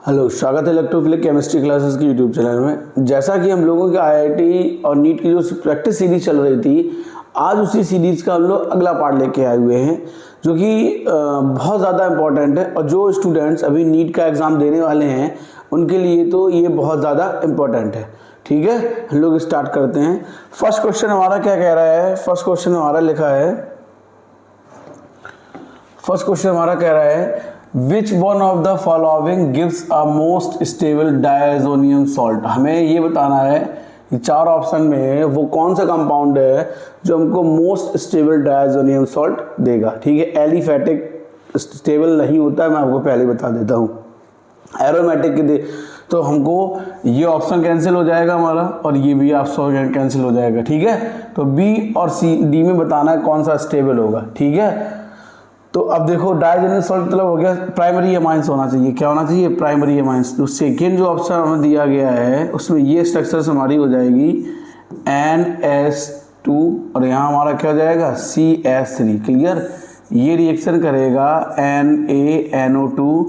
Hello, स्वागत है electrophilic chemistry classes की यूट्यूब चैनल में। जैसा कि हम लोगों के आईआईटी और नीट की जो प्रैक्टिस सीरीज चल रही थी, आज उसी सीरीज़ का हम लोग अगला पार्ट लेके आए हुए हैं, जो कि बहुत ज़्यादा इम्पोर्टेंट है। और जो स्टूडेंट्स अभी नीट का एग्ज़ाम देने वाले हैं उनके लिए तो ये बहुत ज़्यादा इम्पोर्टेंट है। ठीक है, हम लोग स्टार्ट करते हैं। फर्स्ट क्वेश्चन हमारा क्या कह रहा है? फर्स्ट क्वेश्चन हमारा लिखा है, फर्स्ट क्वेश्चन हमारा कह रहा है which one of the following gives a most stable diazonium salt. हमें ये बताना है कि चार ऑप्शन में वो कौन सा कंपाउंड है जो हमको मोस्ट स्टेबल डायज़ोनियम सॉल्ट देगा। ठीक है, एलिफेटिक स्टेबल नहीं होता है, मैं आपको पहले बता देता हूँ। एरोमेटिक के दे तो हमको ये ऑप्शन कैंसिल हो जाएगा हमारा, और ये भी ऑप्शन कैंसिल हो जाएगा। ठीक है, तो बी और सी डी में बताना है कौन सा स्टेबल होगा। ठीक है, तो अब देखो डायज़ोनियम सॉल्ट मतलब हो गया प्राइमरी एमाइंस होना चाहिए। क्या होना चाहिए? Primary amines. तो सेकेंड जो ऑप्शन हमें दिया गया है उसमें ये स्ट्रक्चर्स हमारी हो जाएगी NS2 और यहाँ हमारा क्या हो जाएगा CH3। क्लियर, ये रिएक्शन करेगा NaNO2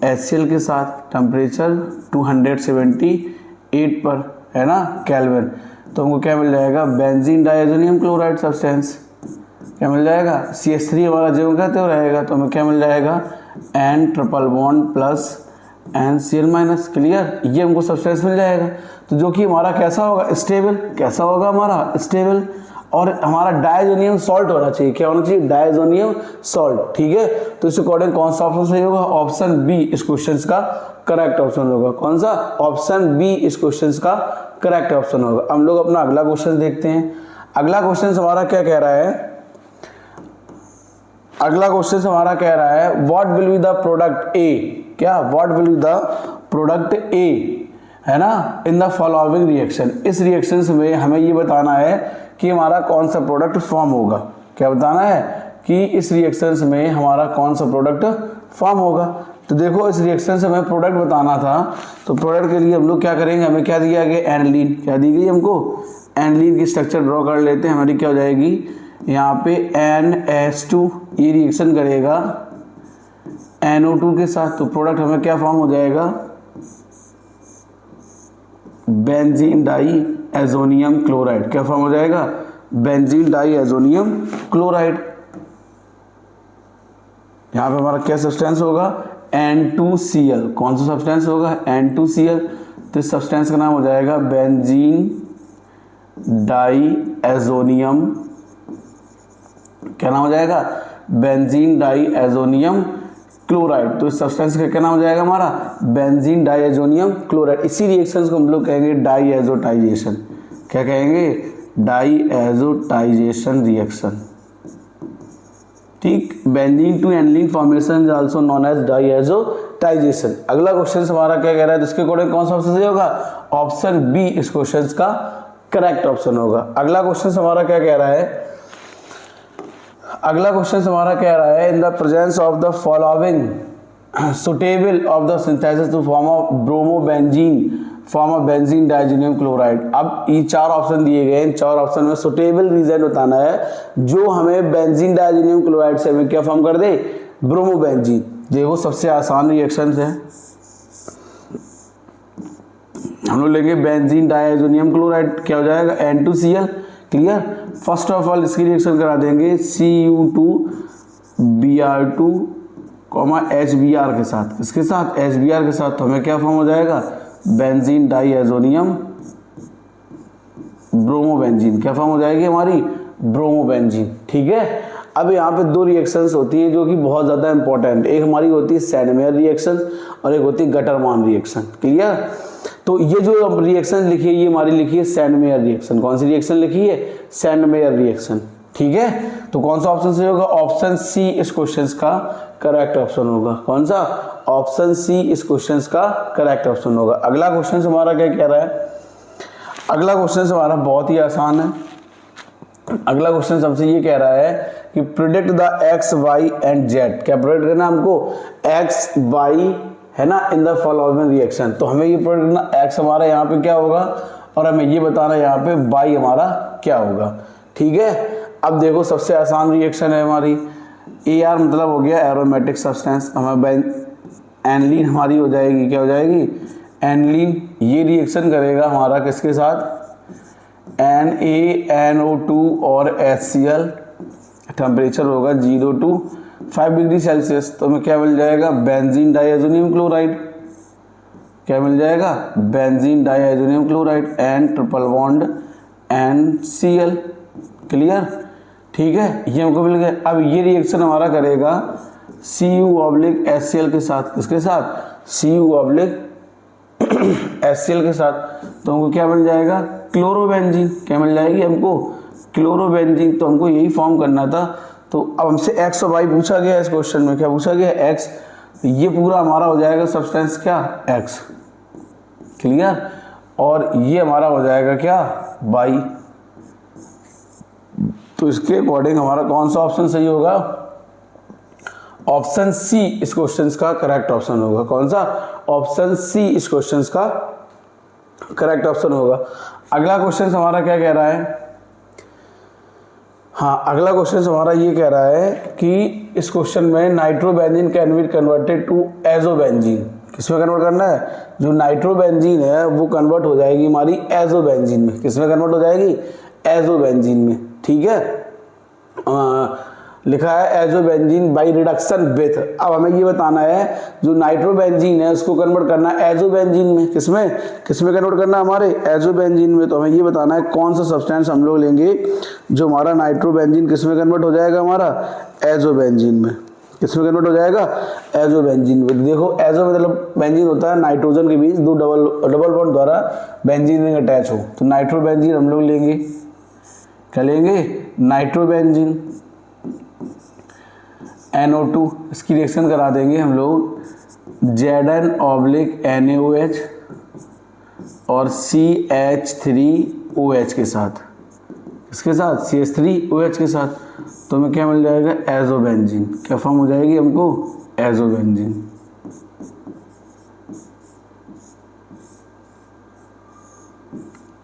HCl के साथ, टेम्परेचर 278 पर है ना केल्विन। तो हमको क्या मिल जाएगा? बेंजीन डायज़ोनियम क्लोराइड सब्सटेंस क्या मिल जाएगा? CH3 हमारा जो कहते हो रहेगा, तो हमें क्या मिल जाएगा? N triple bond plus NCl minus. Clear, ये हमको सब्सटेंस मिल जाएगा। तो जो कि हमारा कैसा होगा? स्टेबल। कैसा होगा हमारा? स्टेबल। और हमारा डायज़ोनियम सॉल्ट होना चाहिए। क्या होना चाहिए? Diazonium salt. ठीक है, तो इस अकॉर्डिंग कौन सा ऑप्शन सही होगा? ऑप्शन बी इस क्वेश्चन का करेक्ट ऑप्शन होगा। कौन सा? ऑप्शन बी इस क्वेश्चन का करेक्ट ऑप्शन होगा। हम लोग अपना अगला क्वेश्चन देखते हैं। अगला क्वेश्चन हमारा क्या कह रहा है? अगला क्वेश्चन हमारा कह रहा है what will be the product A. क्या? What will be the product A, है ना, इन द फॉलोइंग रिएक्शन। इस रिएक्शन में हमें ये बताना है कि हमारा कौन सा प्रोडक्ट फॉर्म होगा। क्या बताना है कि इस रिएक्शन में हमारा कौन सा प्रोडक्ट फॉर्म होगा। तो देखो, इस रिएक्शन से हमें प्रोडक्ट बताना था, तो प्रोडक्ट के लिए हम लोग क्या करेंगे? हमें क्या दिया गया? एनिलीन। क्या दी गई हमको? एनिलीन की स्ट्रक्चर ड्रॉ कर लेते हैं। हमारी क्या हो जाएगी यहाँ पे? NH2 ये रिएक्शन करेगा NO2 के साथ, तो प्रोडक्ट हमें क्या फॉर्म हो जाएगा? Benzene diazonium chloride. क्या फॉर्म हो जाएगा? Benzene diazonium chloride. यहाँ पे हमारा क्या सब्सटेंस होगा? N2Cl। कौन सा सब्सटेंस होगा? N2Cl। तो इस सब्सटेंस का नाम हो जाएगा बेंजीन डाइएज़ोनियम, क्या नाम हो जाएगा? Benzene diazonium chloride. तो इस सब्सटेंस का क्या नाम हो जाएगा हमारा? Benzene diazonium chloride. इसी रिएक्शन को हम लोग कहेंगे डाइएज़ोटाइजेशन। क्या कहेंगे? Diazotization reaction. ठीक, benzene to aniline formation is also known as diazotization. अगला क्वेश्चन हमारा क्या कह रहा है? जिसके अकॉर्डिंग कौन सा ऑप्शन सही होगा? ऑप्शन बी इस क्वेश्चन का करेक्ट ऑप्शन होगा। अगला क्वेश्चन हमारा क्या कह रहा है? अगला क्वेश्चन हमारा कह रहा है in the presence of the following suitable of the synthesis to form of bromobenzene form of benzene diazonium chloride. अब ये चार ऑप्शन दिए गए, इन चार ऑप्शन में सुटेबल रीजन बताना है जो हमें बेंजीन डाइज़ोनियम क्लोराइड से हमें क्या फॉर्म कर दे? ब्रोमोबेंजीन। देखो, सबसे आसान रिएक्शन है, हम लोग लेंगे बेंजीन डाइज़ोनियम क्लोराइड। क्या हो जाएगा? N2Cl। Clear, first of all इसकी रिएक्शन करा देंगे Cu2Br2, HBr के साथ। इसके साथ HBr के साथ तो हमें क्या फॉर्म हो जाएगा? Benzene diazonium bromobenzene. क्या फॉर्म हो जाएगी हमारी? ब्रोमोबेंजीन। ठीक है, अब यहाँ पे दो रिएक्शंस होती हैं जो कि बहुत ज़्यादा इंपॉर्टेंट। एक हमारी होती है सैंडमेयर रिएक्शन और एक होती है गटरमान रिएक्शन। क्लियर, तो ये जो रिएक्शन लिखी है ये हमारी लिखी है सैंडमेयर रिएक्शन। कौन सी रिएक्शन लिखी है? Sandmeyer reaction. ठीक है, तो कौन सा ऑप्शन सही होगा? ऑप्शन सी इस क्वेश्चन का करेक्ट ऑप्शन होगा। कौन सा? ऑप्शन सी इस क्वेश्चन का करेक्ट ऑप्शन होगा। अगला क्वेश्चन हमारा क्या कह रहा है? अगला क्वेश्चन हमारा बहुत ही आसान है। अगला क्वेश्चन सबसे ये कह रहा है कि predict the X, Y and Z। क्या प्रिडिक्ट करना हमको? X, Y, है ना, इन द फॉलोइंग रिएक्शन। तो हमें ये प्रिडिक्ट करना X हमारा यहाँ पे क्या होगा और हमें ये बताना यहाँ पे Y हमारा क्या होगा। ठीक है, अब देखो सबसे आसान रिएक्शन है हमारी AR, मतलब हो गया एरोमेटिक सब्सटेंस। हमें एनलीन हमारी हो जाएगी, क्या हो जाएगी, एनलीन। ये रिएक्शन करेगा हमारा किसके साथ, NaNO2 और HCl, टेम्परेचर होगा 0 to 5 डिग्री सेल्सियस। तो हमें क्या मिल जाएगा, बेंजीन डाइएजोनियम क्लोराइड। क्या मिल जाएगा, benzene diazonium chloride, N triple bond NCl। Clear, ठीक है, ये हमको मिल गया। अब ये रिएक्शन हमारा करेगा Cu/HCl के साथ, किसके साथ, Cu/HCl के साथ। तो हमको क्या मिल जाएगा, क्लोरोबेंजीन। क्या मिल जाएगी हमको, क्लोरोबेंजीन। तो हमको यही फॉर्म करना था। तो अब हमसे एक्स और वाई पूछा गया इस क्वेश्चन में, क्या पूछा गया, एक्स। ये पूरा हमारा हो जाएगा सब्सटेंस क्या, एक्स। क्लियर, और ये हमारा हो जाएगा क्या, वाई। तो इसके अकॉर्डिंग हमारा कौन सा ऑप्शन सही होगा, ऑप्शन सी इस क्वेश्चन का करेक्ट ऑप्शन होगा। कौन सा, ऑप्शन सी इस क्वेश्चन का करेक्ट ऑप्शन होगा। अगला क्वेश्चन हमारा क्या कह रहा है, हाँ अगला क्वेश्चन हमारा ये कह रहा है कि इस क्वेश्चन में nitrobenzene can be converted to azobenzene. किसमें कन्वर्ट करना है, जो नाइट्रोबेंजीन है वो कन्वर्ट हो जाएगी हमारी एजोबेंजीन में। किसमें कन्वर्ट हो जाएगी, एजोबेंजीन में। ठीक है, लिखा है एजोबेंजीन बाय रिडक्शन विथ। अब हमें ये बताना है जो नाइट्रोबेंजीन है उसको कन्वर्ट करना है एजोबेंजीन में। किसमें, किसमें कन्वर्ट करना है, हमारे एजोबेंजीन में। तो हमें ये बताना है कौन सा सब्सटेंस हम लोग लेंगे जो हमारा नाइट्रोबेंजीन किसमें कन्वर्ट हो जाएगा, हमारा एजोबेंजीन में। किसमें कन्वर्ट हो जाएगा, एजोबेंजीन में। देखो एजो मतलब बेंजीन होता है नाइट्रोजन के बीच दो डबल बॉन्ड द्वारा बेंजीन रिंग अटैच हो। तो नाइट्रोबेंजीन हम लोग लेंगे, क्या लेंगे, नाइट्रोबेंजीन NO2। इसकी रिएक्शन करा देंगे हम लोग Zn/NaOH और CH3OH के साथ। इसके साथ CH3OH के साथ। तो हमें क्या मिल जाएगा, एजोबेंजीन। क्या फॉर्म हो जाएगी हमको, एजोबेंजीन।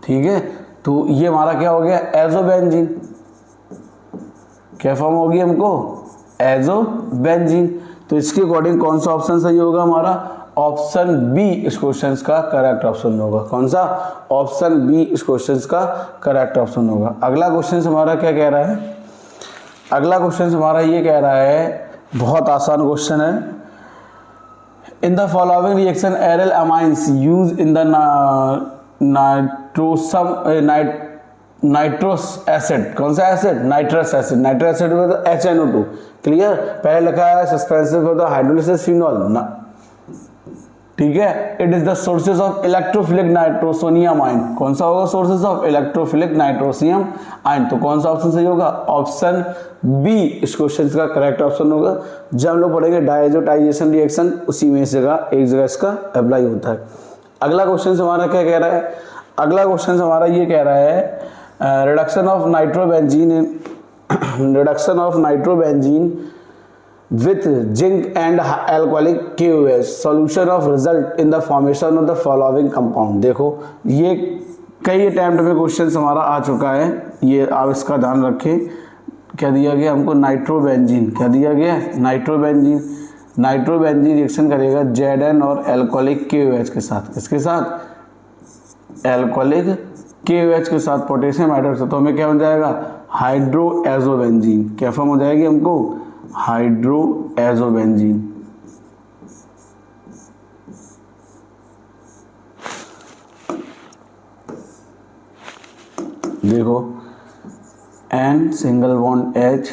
ठीक है, तो ये हमारा क्या हो गया, एजोबेंजीन। क्या फॉर्म होगी हमको, एजोबेंजीन। तो इसके अकॉर्डिंग कौन सा ऑप्शन सही होगा हमारा, ऑप्शन बी इस क्वेश्चन का करेक्ट ऑप्शन होगा। कौन सा, ऑप्शन बी इस क्वेश्चन का करेक्ट ऑप्शन होगा। अगला क्वेश्चन हमारा क्या कह रहा है, अगला क्वेश्चन हमारा ये कह रहा है, बहुत आसान क्वेश्चन है। In the following reaction aryl amines use in the nitrous acid. कौन सा acid, nitrous acid. Nitrous acid में तो HNO2। क्लियर, पहले लिखा है suspensive for the hydrolysis phenol ना, ठीक है। It is the sources of electrophilic nitrosonium ion. कौन सा होगा, sources of electrophilic nitrosonium ion. तो कौन सा ऑप्शन सही होगा, ऑप्शन बी इस क्वेश्चन का करेक्ट ऑप्शन होगा। जब हम लोग पढ़ेंगे डायजोटाइजेशन रिएक्शन उसी में से एक जगह इसका अप्लाई होता है। अगला क्वेश्चन हमारा क्या कह रहा है, अगला क्वेश्चन हमारा ये कह रहा है reduction of nitrobenzene with zinc and alcoholic KOH solution of result in the formation of the following compound। देखो ये कई अटैम्प्ट में क्वेश्चन हमारा आ चुका है, ये आप इसका ध्यान रखें। क्या दिया गया हमको, नाइट्रोबेंजीन। क्या दिया गया, नाइट्रोबेंजीन। नाइट्रोबेंजीन रिएक्शन करेगा Zn और अल्कोहलिक KOH के साथ। किसके साथ, अल्कोहलिक KOH के साथ, पोटेशियम हाइड्रोक्साइड। तो हमें क्या बन जाएगा, हाइड्रो एजोबेंजीन। क्या फॉर्म हो जाएगी हमको, हाइड्रो एजोबेंजीन। देखो N सिंगल बॉन्ड H,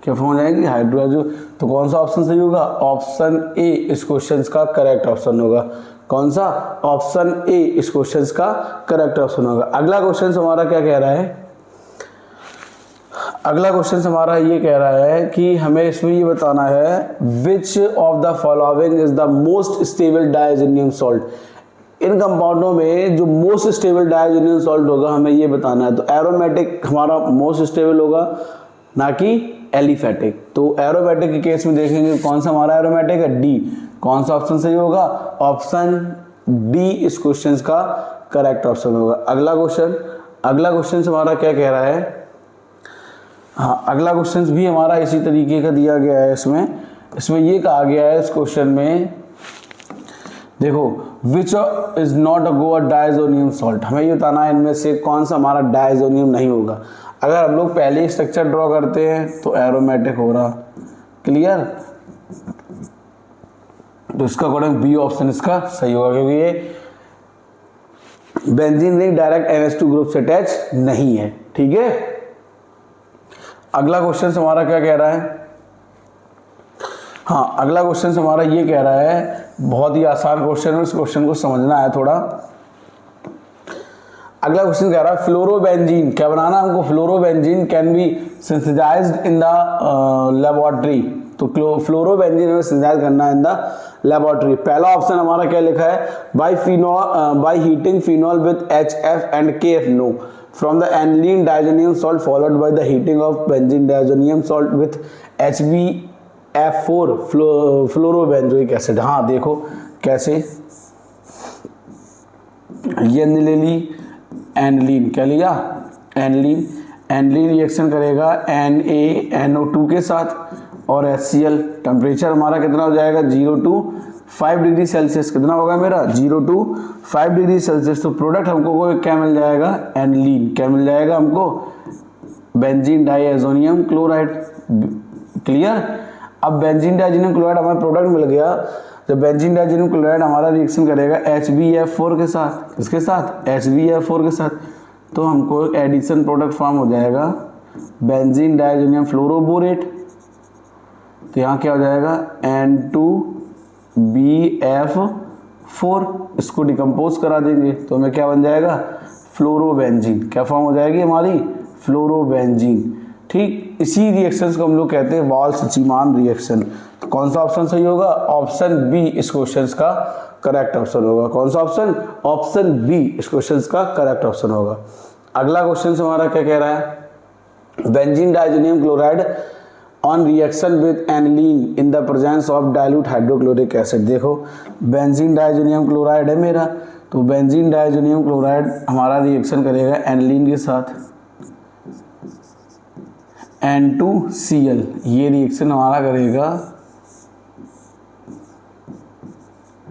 क्या फॉर्म हो जाएगी, हाइड्रो एजो। तो कौन सा ऑप्शन सही होगा, ऑप्शन ए इस क्वेश्चन का करेक्ट ऑप्शन होगा। कौन सा, ऑप्शन ए इस क्वेश्चन का करेक्ट ऑप्शन होगा। अगला क्वेश्चन हमारा क्या कह रहा है, अगला क्वेश्चन हमारा ये कह रहा है कि हमें इसमें ये बताना है which of the following is the most stable diazonium salt. इन कंपाउंडों में जो मोस्ट स्टेबल डायजोनियम सॉल्ट होगा हमें ये बताना है। तो एरोमेटिक हमारा मोस्ट स्टेबल होगा, ना कि एलिफेटिक। तो एरोमेटिक के केस में देखेंगे कौन सा हमारा एरोमेटिक है, डी। कौन सा ऑप्शन सही होगा, ऑप्शन डी इस क्वेश्चन का करेक्ट ऑप्शन होगा। अगला क्वेश्चन हमारा क्या कह रहा है, हाँ, अगला क्वेश्चन भी हमारा इसी तरीके का दिया गया है। इसमें ये कहा गया है इस क्वेश्चन में, देखो which is not a go diazonium salt, हमें ये बताना है इनमें से कौन सा हमारा डाइजोनियम नहीं होगा। अगर हम लोग पहले ही स्ट्रक्चर ड्रॉ करते हैं तो एरोमेटिक हो रहा, क्लियर, तो इसका अकॉर्डिंग बी ऑप्शन इसका सही होगा, क्योंकि ये benzene ring direct NH2 group से अटैच नहीं है। ठीक है, अगला क्वेश्चन हमारा क्या कह रहा है, हाँ अगला क्वेश्चन हमारा ये कह रहा है, बहुत ही आसान क्वेश्चन है, इस क्वेश्चन को समझना है थोड़ा। अगला क्वेश्चन कह रहा है फ्लोरोबेंजीन, क्या बनाना हमको, fluorobenzene can be synthesized in the laboratory, तो फ्लोरोबेंजीन हमें सिंथेसाइज करना है इन द लेबोरेटरी। पहला ऑप्शन हमारा क्या लिखा है, by heating phenol with HF and KF, no, from the aniline diazonium salt followed by the heating of benzene diazonium salt with HbF4 fluorobenzoic acid. हाँ देखो कैसे, ये ले ली एनिलीन, क्या लिया एनिलीन, एनिलीन रिएक्शन करेगा NaNO2 के साथ और HCl, टेम्परेचर हमारा कितना हो जाएगा 0 to 5 डिग्री सेल्सियस, कितना होगा मेरा 0 to 5 डिग्री सेल्सियस। तो प्रोडक्ट हमको क्या मिल जाएगा, एनिलीन, क्या मिल जाएगा हमको, बेंजीन डाइएजोनियम क्लोराइड, क्लियर। अब बेंजीन डाइएजोनियम क्लोराइड हमारा प्रोडक्ट मिल गया, जब बेंजीन डाइएजोनियम क्लोराइड हमारा रिएक्शन करेगा HbF4 के साथ, किसके साथ, HbF4 के साथ, तो हमको एडिशन प्रोडक्ट फॉर्म हो जाएगा बेंजीन डाइएजोनियम फ्लोरोबोरेट, तो यहाँ क्या हो जाएगा N2BF4, इसको डिकम्पोज करा देंगे तो हमें क्या बन जाएगा, फ्लोरोबेंजीन, क्या फॉर्म हो जाएगी हमारी, फ्लोरोबेंजीन। ठीक, इसी रिएक्शन को हम लोग कहते हैं वाल्स-ज़ीमान रिएक्शन। तो कौन सा ऑप्शन सही होगा, ऑप्शन बी इस क्वेश्चन का करेक्ट ऑप्शन होगा। कौन सा ऑप्शन, ऑप्शन बी इस क्वेश्चन का करेक्ट ऑप्शन होगा। अगला क्वेश्चन हमारा क्या कह रहा है, benzene diazonium chloride on reaction with aniline in the presence of dilute hydrochloric acid. देखो बेंजीन डाइएजोनियम क्लोराइड है मेरा, तो बेंजीन डाइएजोनियम क्लोराइड हमारा रिएक्शन करेगा एनिलीन के साथ N2Cl, ये रिएक्शन हमारा करेगा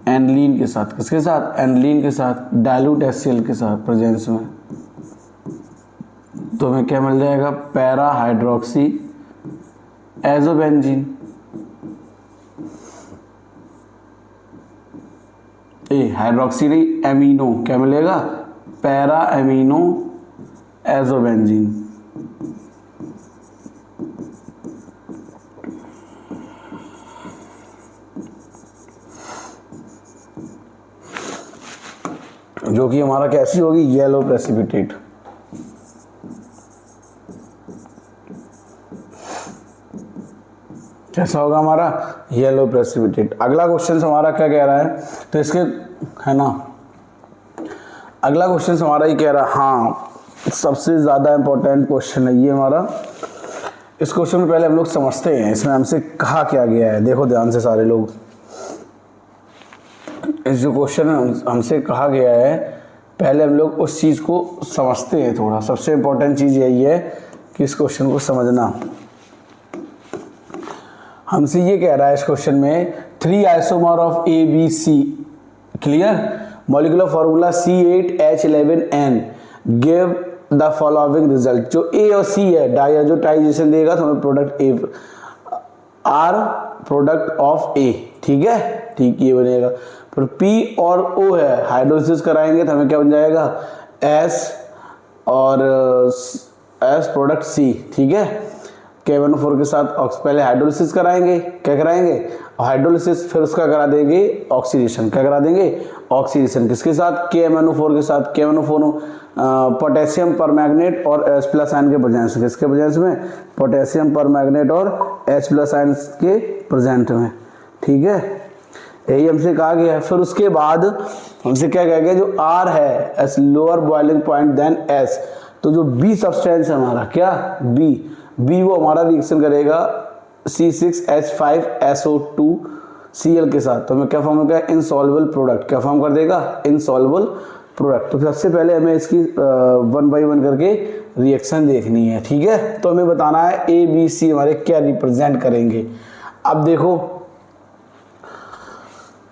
एनिलीन के साथ, किसके साथ, एनिलीन के साथ, डाइल्यूट HCl के साथ प्रेजेंस में, तो हमें क्या मिल जाएगा, पैरा हाइड्रोक्सी एजोबेंजीन, हाइड्रोक्सी नहीं एमिनो, क्या मिलेगा, पैरा एमिनो एजोबेंजीन। जो कि हमारा कैसी होगी, येलो प्रेसिपिटेट। कैसा होगा हमारा, येलो प्रेसिपिटेट। अगला क्वेश्चन हमारा क्या कह रहा है, तो इसके है ना, अगला क्वेश्चन हमारा ये कह रहा है, हाँ सबसे ज़्यादा इंपॉर्टेंट क्वेश्चन है ये हमारा। इस क्वेश्चन में पहले हम लोग समझते हैं इसमें हमसे कहा क्या गया है। देखो ध्यान से सारे लोग, इस जो क्वेश्चन हमसे कहा गया है, पहले हम लोग उस चीज़ को समझते हैं थोड़ा। सबसे इम्पोर्टेंट चीज़ यही है कि इस क्वेश्चन को समझना। हमसे ये कह रहा है इस क्वेश्चन में 3 isomer of ABC, clear, molecular formula C8H11N give the following result. जो A और C है डाइएजोटाइजेशन देगा तो हमें product A are product of A, ठीक है, ठीक ये बनेगा। फिर P और O है, हाइड्रोलिसिस कराएंगे तो हमें क्या बन जाएगा, S और S प्रोडक्ट C, ठीक है। K1O4 के साथ पहले हाइड्रोलिसिस कराएंगे, क्या कराएंगे, हाइड्रोलिसिस, फिर उसका करा देंगे ऑक्सीडेशन, क्या करा देंगे, ऑक्सीडेशन, किसके साथ, KMnO4 के साथ। KMnO4 पोटेशियम परमैंगनेट और H+ आयन के प्रेजेंस में, किसके प्रेजेंस में, पोटेशियम परमैंगनेट और H+ आयन के प्रेजेंट में, ठीक है, यही हमसे कहा गया है। फिर उसके बाद हमसे क्या कहा गया, जो R है has lower boiling point than S, तो जो B सब्सटेंस है हमारा, क्या B वो हमारा रिएक्शन करेगा C6H5SO2Cl के साथ, तो हमें क्या फॉर्म होगा, इनसॉल्युबल प्रोडक्ट, क्या फॉर्म कर देगा, इनसॉल्युबल प्रोडक्ट। तो सबसे पहले हमें इसकी 1 by 1 करके रिएक्शन देखनी है, ठीक है। तो हमें बताना है ए बी सी हमारे क्या रिप्रेजेंट करेंगे। अब देखो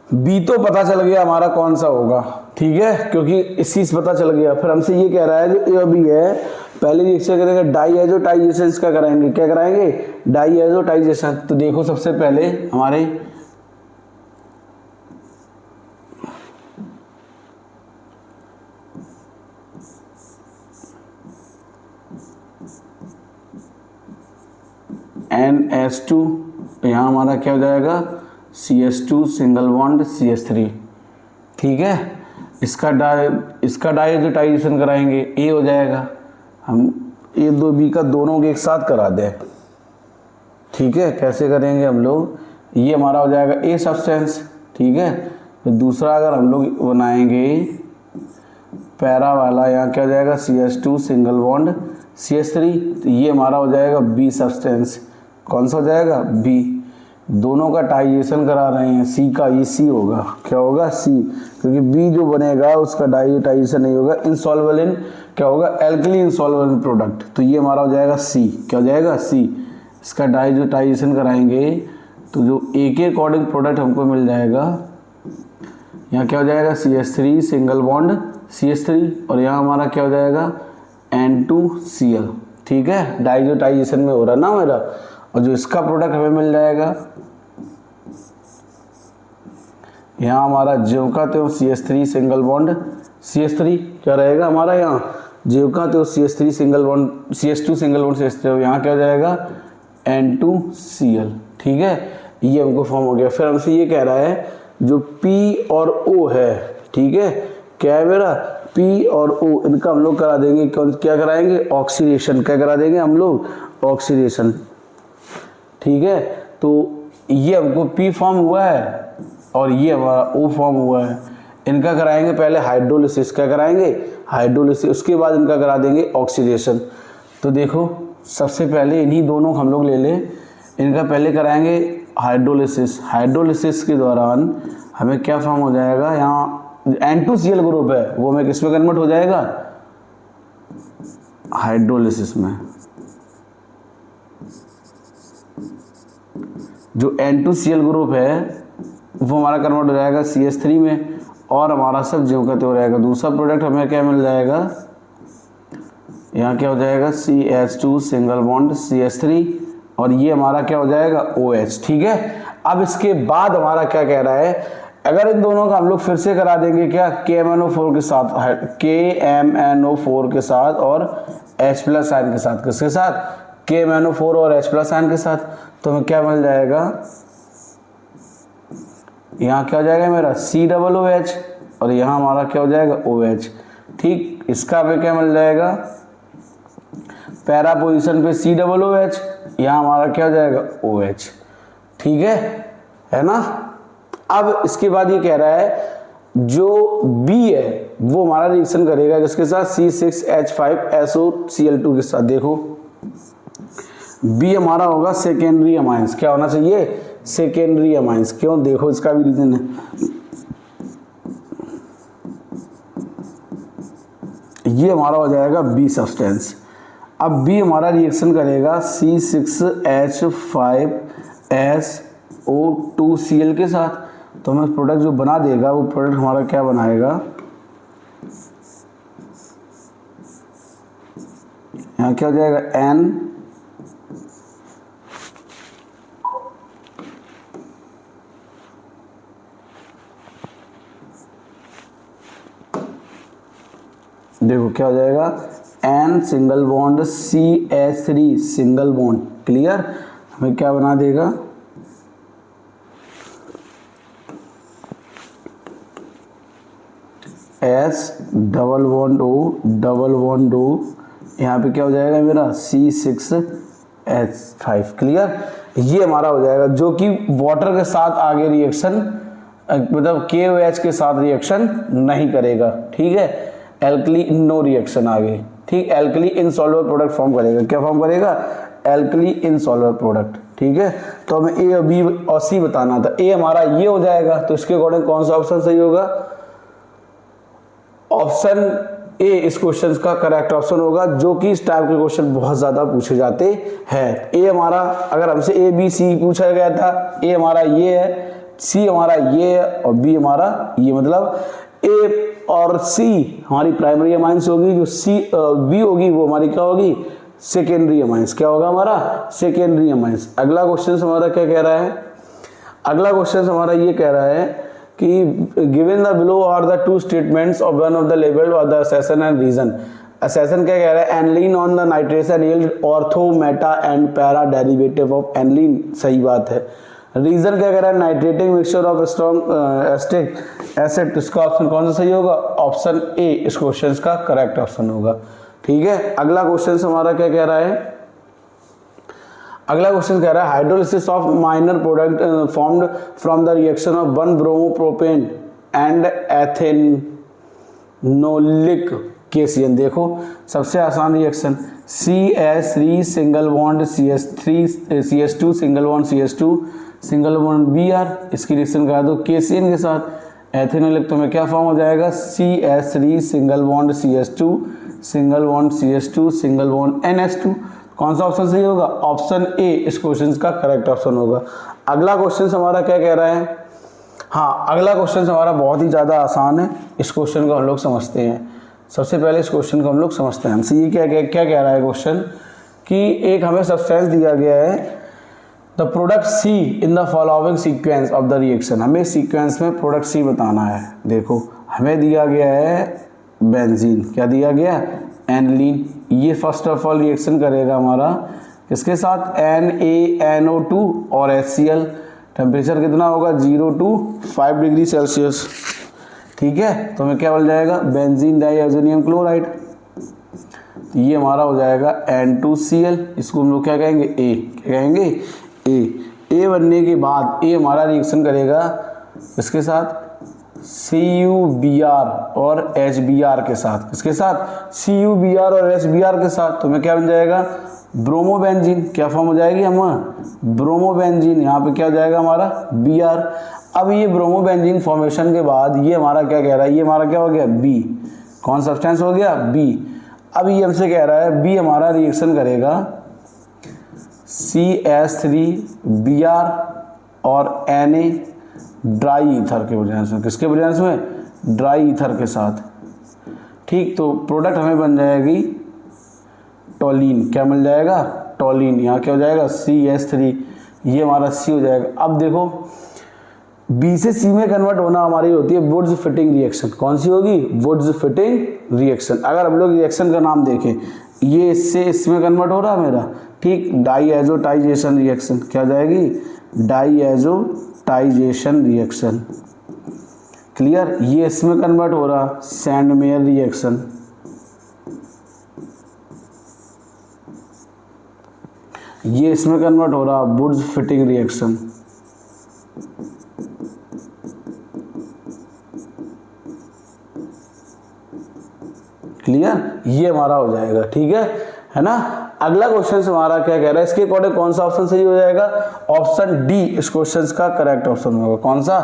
बी तो पता चल गया हमारा कौन सा होगा, ठीक है, क्योंकि इस चीज पता चल गया। फिर हमसे ये कह रहा है जो ए और बी है, पहले रिएक्शन करेंगे डाईएजोटाइजेशन इसका कराएंगे, क्या कराएंगे, डाईएजोटाइजेशन। तो देखो सबसे पहले हमारे NH2, यहाँ हमारा क्या हो जाएगा CH2 सिंगल बॉन्ड CH3, ठीक है। इसका डाईएजोटाइजेशन कराएंगे, ए हो जाएगा। हम ए दो बी का दोनों के एक साथ करा दें, ठीक है। कैसे करेंगे हम लोग, ये हमारा हो जाएगा ए सब्सटेंस, ठीक है। फिर दूसरा अगर हम लोग बनाएंगे पैरा वाला, यहाँ क्या हो जाएगा CH2 सिंगल बॉन्ड CH3, तो ये हमारा हो जाएगा बी सब्सटेंस। कौन सा हो जाएगा, बी। दोनों का टाइजेशन करा रहे हैं, सी का, ये सी होगा, क्या होगा सी, क्योंकि बी जो बनेगा उसका डाइजेशन नहीं होगा, इनसॉल्युबल इन क्या होगा, एल्कली इनसॉल्युबल इन प्रोडक्ट। तो ये हमारा हो जाएगा सी, क्या हो जाएगा सी। इसका डाइजेशन कराएंगे तो जो ए के अकॉर्डिंग प्रोडक्ट हमको मिल जाएगा, यहाँ क्या हो जाएगा CH3 सिंगल बॉन्ड CH3, और यहाँ हमारा क्या हो जाएगा N2Cl, ठीक है। डाइजेशन में हो रहा ना मेरा। और जो इसका प्रोडक्ट हमें मिल जाएगा, यहाँ हमारा ज्यों का त्यों CH3 सिंगल बॉन्ड CH3 क्या रहेगा हमारा, यहाँ ज्यों का त्यों CH3 single bond CH2 single bond CH3, यहाँ क्या हो जाएगा N2Cl, ठीक है। ये हमको फॉर्म हो गया। फिर हमसे ये कह रहा है जो P और O है, ठीक है, क्या है मेरा P और O, इनका हम लोग करा देंगे, क्या कराएंगे, ऑक्सीडेशन। क्या करा देंगे हम लोग, ऑक्सीडेशन, ठीक है। तो ये हमको P फॉर्म हुआ है और ये हमारा O फॉर्म हुआ है। इनका कराएंगे पहले हाइड्रोलिसिस, क्या कराएंगे, हाइड्रोलिसिस, उसके बाद इनका करा देंगे ऑक्सीडेशन। तो देखो सबसे पहले इन्हीं दोनों हम लोग ले लें, इनका पहले कराएंगे हाइड्रोलिसिस। हाइड्रोलिसिस के दौरान हमें क्या फॉर्म हो जाएगा, यहाँ N2Cl ग्रुप है वो हमें किस में कन्वर्ट हो जाएगा, हाइड्रोलिसिस में। जो N2Cl ग्रुप है वो हमारा कन्वर्ट हो जाएगा CH3 में, और हमारा सब ज्यों का त्यों रहेगा। दूसरा प्रोडक्ट हमें क्या मिल जाएगा, यहाँ क्या हो जाएगा CH2 सिंगल बॉन्ड CH3, और ये हमारा क्या हो जाएगा OH, ठीक है। अब इसके बाद हमारा क्या कह रहा है, अगर इन दोनों का हम लोग फिर से करा देंगे क्या, KMNO4 के साथ, KMNO4 के साथ और H प्लस आयन के साथ, किसके साथ, KMNO4 और H प्लस आयन के साथ, तो हमें क्या मिल जाएगा, यहाँ क्या हो जाएगा मेरा COOH, और यहाँ हमारा क्या हो जाएगा OH, ठीक। इसका हमें क्या मिल जाएगा, पैरा पोजीशन पे COOH, यहाँ हमारा क्या हो जाएगा OH, ठीक है ना। अब इसके बाद ये कह रहा है जो B है वो हमारा रिएक्शन करेगा किसके साथ, C6H5SOCl2 के साथ। देखो B हमारा होगा सेकेंडरी अमाइंस, क्या होना चाहिए, सेकेंडरी अमाइंस। क्यों, देखो इसका भी रीजन है, ये हमारा हो जाएगा B सब्सटेंस। अब B हमारा रिएक्शन करेगा C6H5SO2Cl के साथ, तो हमें प्रोडक्ट जो बना देगा वो प्रोडक्ट हमारा क्या बनाएगा, यहाँ क्या हो जाएगा N, देखो क्या हो जाएगा N single bond CH3 single bond, clear. हमें क्या बना देगा, S डबल बॉन्ड O, यहाँ पे क्या हो जाएगा मेरा C6H5, क्लियर। ये हमारा हो जाएगा जो कि वाटर के साथ आगे रिएक्शन, मतलब KOH के साथ रिएक्शन नहीं करेगा, ठीक है। एल्कली नो रिएक्शन आगे, ठीक, एल्कली इनसॉल्युबल प्रोडक्ट फॉर्म करेगा। क्या फॉर्म करेगा, एल्कली इनसॉल्युबल प्रोडक्ट, ठीक है। तो हमें A और B और C बताना था। A हमारा ये हो जाएगा, तो इसके अकॉर्डिंग कौन सा ऑप्शन सही होगा, ऑप्शन ए इस क्वेश्चन का करेक्ट ऑप्शन होगा, जो कि इस टाइप के क्वेश्चन बहुत ज्यादा पूछे जाते हैं। ए हमारा, अगर हमसे ए बी सी पूछा गया था, ए हमारा ये है, सी हमारा ये है और बी हमारा ये, मतलब ए और सी हमारी प्राइमरी अमाइंस होगी, जो सी बी होगी वो हमारी क्या होगी, सेकेंडरी अमाइंस। क्या होगा हमारा, सेकेंडरी अमाइंस। अगला क्वेश्चन हमारा क्या कह रहा है, अगला क्वेश्चन हमारा ये कह रहा है कि given the below are the two statements of one of the labelled और the assertion and reason. Assertion क्या कह रहा है, aniline on the nitration yield ortho meta and para derivative of aniline, सही बात है। रीजन क्या कह रहा है, nitrating mixture of strong acetic acid, इसका ऑप्शन कौन सा सही होगा, ऑप्शन ए इस क्वेश्चन का करेक्ट ऑप्शन होगा। ठीक है, अगला क्वेश्चन हमारा क्या कह रहा है, अगला क्वेश्चन कह रहा है hydrolysis of minor product formed from the reaction of 1 bromopropane and एथेनोलिक cation. देखो सबसे आसान reaction, CH3 single bond CH3 CH2 single bond CH2 single bond Br, इसकी रिएक्शन करा दो केसियन के साथ। एथेनोलिक तो में क्या फॉर्म हो जाएगा, CH3 single bond CH2 single bond CH2 single bond NH2। कौन सा ऑप्शन सही होगा, ऑप्शन ए इस क्वेश्चन का करेक्ट ऑप्शन होगा। अगला क्वेश्चन हमारा क्या कह रहा है, हाँ अगला क्वेश्चन हमारा बहुत ही ज़्यादा आसान है, इस क्वेश्चन को हम लोग समझते हैं। सबसे पहले इस क्वेश्चन को हम लोग समझते हैं। हमसे ये क्या कह रहा है क्वेश्चन, कि एक हमें सब्सटेंस दिया गया है, the product C in the following sequence of the reaction. हमें सीक्वेंस में प्रोडक्ट सी बताना है। देखो हमें दिया गया है बेंजीन, क्या दिया गया, एनलीन। ये फर्स्ट ऑफ ऑल रिएक्शन करेगा हमारा किसके साथ, NaNO2 और HCl। टेम्परेचर कितना होगा, 0 to 5 डिग्री सेल्सियस। ठीक है, तो हमें क्या बन जाएगा, बेंजीन डाइअज़ोनियम क्लोराइड। ये हमारा हो जाएगा N2Cl, इसको हम लोग क्या कहेंगे, ए, क्या कहेंगे, ए बनने के बाद ए हमारा रिएक्शन करेगा इसके साथ CuBr और HBr के साथ, किसके साथ, CuBr और HBr के साथ। तो हमें क्या बन जाएगा, ब्रोमोबेंजीन। क्या फॉर्म हो जाएगी हमारा, ब्रोमोबेंजीन। यहाँ पे क्या हो जाएगा हमारा Br। अब ये ब्रोमोबेंजीन फॉर्मेशन के बाद ये हमारा क्या कह रहा है, ये हमारा क्या हो गया, B। कौन सब्सटेंस हो गया, B। अब ये हमसे कह रहा है B हमारा रिएक्शन करेगा CH3Br और Na ड्राई ईथर के प्रेजेंस में, किसके प्रेजेंस में, ड्राई ईथर के साथ। ठीक, तो प्रोडक्ट हमें बन जाएगी टोलीन। क्या मिल जाएगा, टोलीन। यहाँ क्या हो जाएगा, CH3, ये हमारा C हो जाएगा। अब देखो B से C में कन्वर्ट होना हमारी होती है वुड्स फिटिंग रिएक्शन। कौन सी होगी, वुड्स फिटिंग रिएक्शन। अगर हम लोग रिएक्शन का नाम देखें, ये इससे इसमें कन्वर्ट हो रहा है मेरा, ठीक, डाईएजोटाइजेशन रिएक्शन। क्या जाएगी, डाईएजोटाइजेशन रिएक्शन। क्लियर, ये इसमें कन्वर्ट हो रहा सैंडमेयर रिएक्शन। ये इसमें कन्वर्ट हो रहा वुड्स फिटिंग रिएक्शन। क्लियर, ये हमारा हो जाएगा। ठीक है ना। अगला क्वेश्चन हमारा क्या कह रहा है, इसके अकॉर्डिंग कौन सा ऑप्शन सही हो जाएगा, ऑप्शन डी इस क्वेश्चन का करेक्ट ऑप्शन होगा। कौन सा,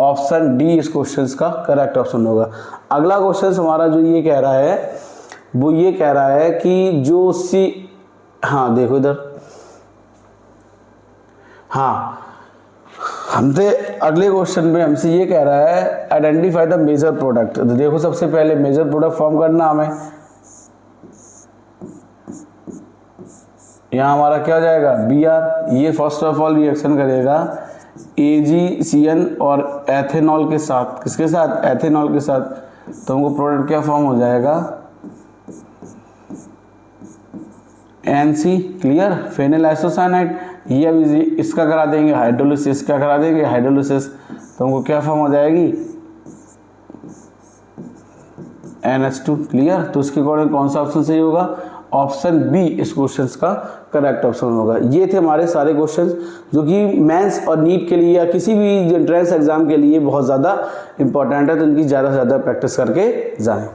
ऑप्शन डी इस क्वेश्चन का करेक्ट ऑप्शन होगा। अगला क्वेश्चन हमारा जो ये कह रहा है, वो ये कह रहा है कि जो सी, हाँ देखो इधर, हाँ हमसे अगले क्वेश्चन में हमसे ये कह रहा है आइडेंटिफाई द मेजर प्रोडक्ट। तो देखो सबसे पहले मेजर प्रोडक्ट फॉर्म करना हमें, यहाँ हमारा क्या हो जाएगा, Br। ये फर्स्ट ऑफ ऑल रिएक्शन करेगा AgCN और एथेनॉल के साथ, किसके साथ, एथेनॉल के साथ। तो हमको प्रोडक्ट क्या फॉर्म हो जाएगा, NC। Clear, phenyl isocyanide. ये अभी इसका करा देंगे हाइड्रोलिसिस, क्या करा देंगे, हाइड्रोलिसिस। तो हमको क्या फॉर्म हो जाएगी, NH2। क्लियर, तो इसके अकॉर्डिंग कौन सा ऑप्शन सही होगा, ऑप्शन बी इस क्वेश्चन का करेक्ट ऑप्शन होगा। ये थे हमारे सारे क्वेश्चंस जो कि मेंस और नीट के लिए या किसी भी एंट्रेंस एग्जाम के लिए बहुत ज़्यादा इंपॉर्टेंट है, तो इनकी ज़्यादा से ज़्यादा प्रैक्टिस करके जाएं।